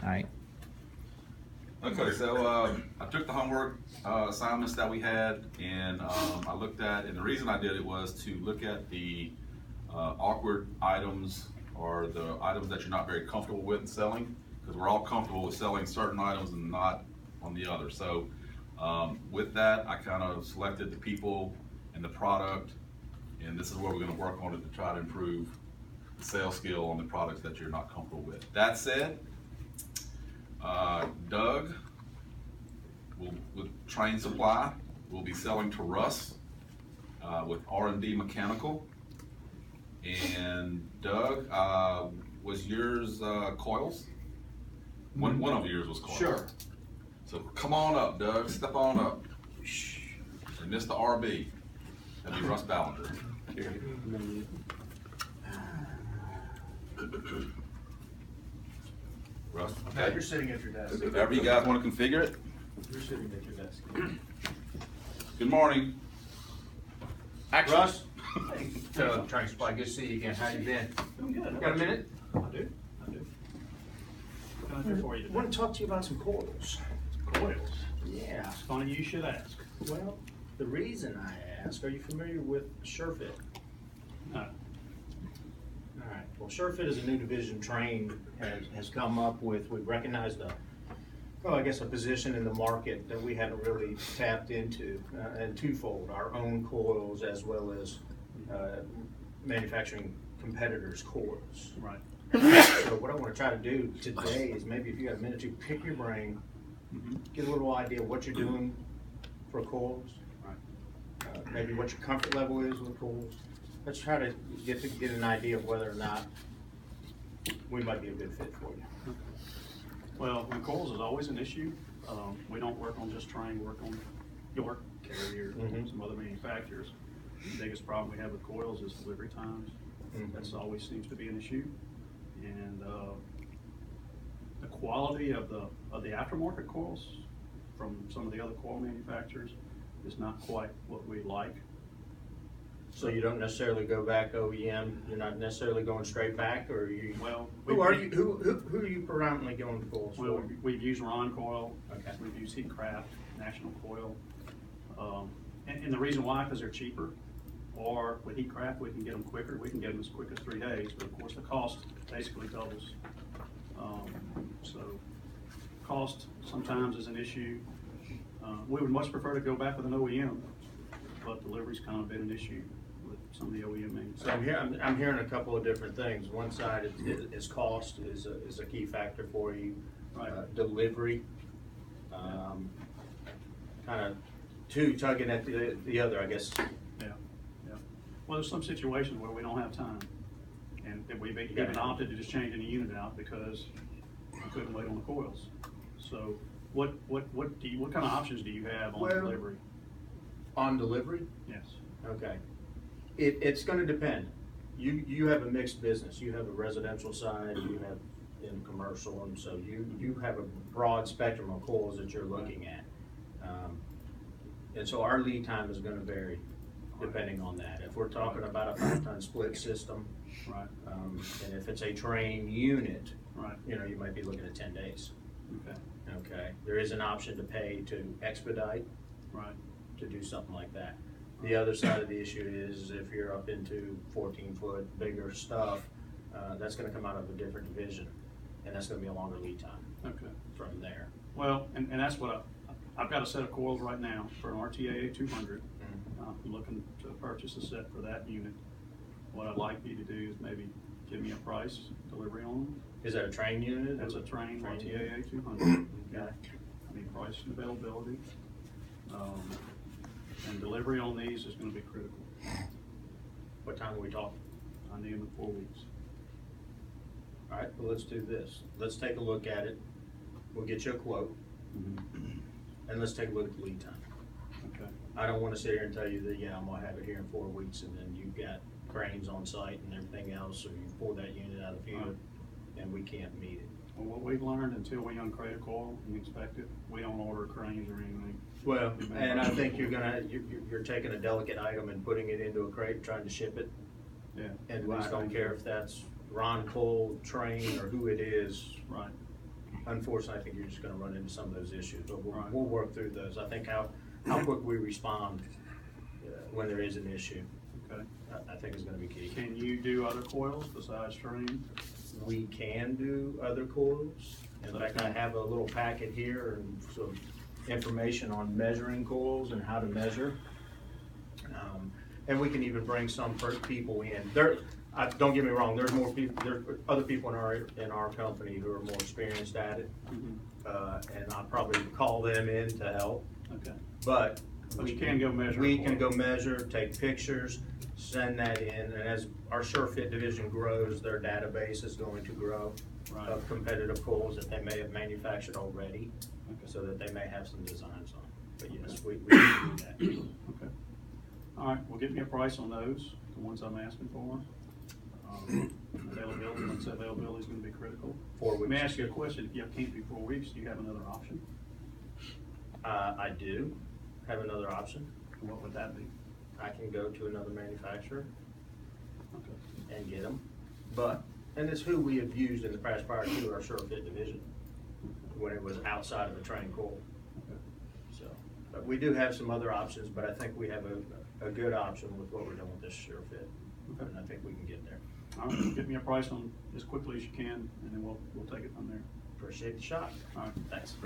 All right. Okay, so I took the homework assignments that we had, and I looked at, and the reason I did it was to look at the awkward items or the items that you're not very comfortable with selling, because we're all comfortable with selling certain items and not on the other. So with that, I kind of selected the people and the product, and this is where we're going to work on it to try to improve the sales skill on the products that you're not comfortable with. That said, Doug with Trane Supply will be selling to Russ with R&D Mechanical. And Doug, was yours coils? One of yours was coils. Sure. So come on up, Doug. Step on up. And Mr. RB, that'd be Russ Bahlinger. Here. Russ, Now okay. you're sitting at your desk. Whatever you guys want to configure it. You're sitting at your desk. Good morning. Action. Russ? Hey, Trane Supply, good to see you again. How you been? Doing good. Got a minute? I do. What can I do for you I today? want to talk to you about some coils. Coils. Yeah. It's funny you should ask. Well, the reason I ask, are you familiar with SureFit? No. All right. Well, SureFit is a new division Trane has come up with. We've recognized a position in the market that we hadn't really tapped into, and twofold: our own coils as well as manufacturing competitors' coils. Right. So what I want to try to do today is maybe if you got a minute to pick your brain, get a little idea of what you're doing for coils, Right. maybe what your comfort level is with coils. Let's try to get an idea of whether or not we might be a good fit for you. Well, when coils is always an issue. We don't work on just Trane, we work on York, Carrier, some other manufacturers. The biggest problem we have with coils is delivery times. That's always seems to be an issue. And the quality of the aftermarket coils from some of the other coil manufacturers is not quite what we like. So you don't necessarily go back OEM. You're not necessarily going straight back, or you. Well, Who are you? Who are you predominantly going to coils Well, for? we've used Ron Coil. Okay. We've used Heatcraft, National Coil. And the reason why, because they're cheaper. Or with Heatcraft, we can get them quicker. We can get them as quick as 3 days, but of course the cost basically doubles. So cost sometimes is an issue. We would much prefer to go back with an OEM, but delivery's kind of been an issue with some of the OEM So manufacturers. I'm hearing a couple of different things. One side is cost is a key factor for you. Right. Delivery, kind of two tugging at the other, I guess. Yeah. Well, there's some situations where we don't have time, and we've even opted to just change any unit out because we couldn't wait on the coils. So, what kind of options do you have on Well, delivery? On delivery, Yes. okay. It's going to depend. You have a mixed business. You have a residential side, you have in commercial, and so you have a broad spectrum of coils that you're looking at. And so our lead time is going to vary depending on that. If we're talking about a 5-ton split system, Right. and if it's a Trane unit, Right. you might be looking at 10 days. Okay. Okay, there is an option to pay to expedite Right. to do something like that. The other side of the issue is if you're up into 14-foot bigger stuff, that's going to come out of a different division, and that's going to be a longer lead time Okay. from there. Well, and that's what I've got a set of coils right now for an RTAA 200. I'm looking to purchase a set for that unit. What I'd like you to do is maybe give me a price, delivery on them. Is that a Trane unit? That's a Trane RTAA 200. Okay. I need price and availability. And delivery on these is gonna be critical. What time are we talking? I need them in 4 weeks. All right, well, let's do this. Let's take a look at it. We'll get you a quote, and let's take a look at the lead time. Okay. I don't want to sit here and tell you that, yeah, I'm gonna have it here in 4 weeks, and then you've got cranes on site and everything else, or you pull that unit out of the field, and we can't meet it. Well, what we've learned, until we uncrate a coil and inspect it, we don't order cranes or anything. Well, and I think you're taking a delicate item and putting it into a crate, and trying to ship it. Yeah. And I don't care if that's Ron Cole, Trane, or who it is. Right. unfortunately, I think you're just gonna run into some of those issues, but Right. we'll work through those. I think how quick we respond when there is an issue, Okay. I think is gonna be key. Can you do other coils besides Trane? We can do other coils. In fact, I have a little packet here and some information on measuring coils and how to measure. And we can even bring some people in. Don't get me wrong, there's more people, there are other people in our company who are more experienced at it. And I'll probably call them in to help, Okay. but. But you can go measure. We can go measure, take pictures, send that in, and as our SureFit division grows, their database is going to grow Right. of competitive coils that they may have manufactured already, Okay. so that they may have some designs on. But yes, we can do that. Okay. All right, well, give me a price on those, the ones I'm asking for. Availability, once availability is gonna be critical. 4 Let me weeks. ask you a question, if you can't do 4 weeks, do you have another option? I do have another option. And what would that be? I can go to another manufacturer Okay. and get them, and it's who we have used in the past prior to our SureFit division, when it was outside of a Trane coil. Okay. So, but we do have some other options, but I think we have a good option with what we're doing with this SureFit. Okay. And I think we can get there. All right, get me a price on as quickly as you can, and then we'll take it from there. Appreciate the shot. All right. Thanks.